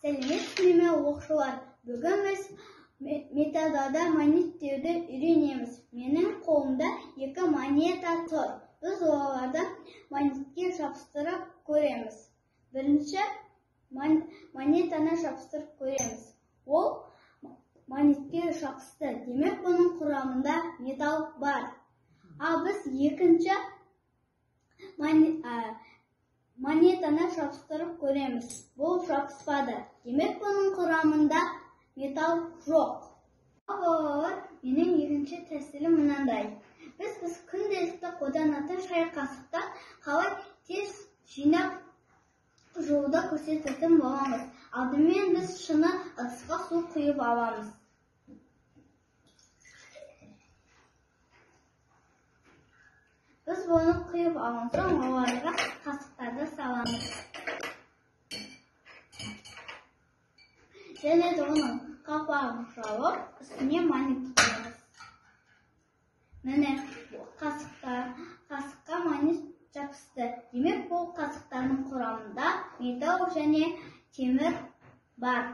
Сәлеметсіздер ме оқушылар? Бүгін біз методада монеттерді үйренеміз. Менің қолымда 2 монета тұр. Біз оларды монетке жабыстырып көреміз. Бірінші монетаны жабыстырып көреміз. Ол монетке жабысты. Демек, бұның құрамында металл бар. Ал біз екінші монетаны жабыстырып көреміз. Бұл жабыспады. Демек, бұның құрамында металл жоқ. Балалар, менің екінші тәсілім мынандай. Біз күнделікті қолданатын шай қасықта қалай тез жинап жууды көрсететін боламыз. Алдымен біз шыны ыдысқа су құйып аламыз. Біз оны құйып алған соң оларға қасықтарды саламыз. Және де оның қақпағын жауып, үстіне монет қоямыз. Міне, қасыққа монет жабысты. Демек, бұл қасықтардың құрамында металл және темір бар.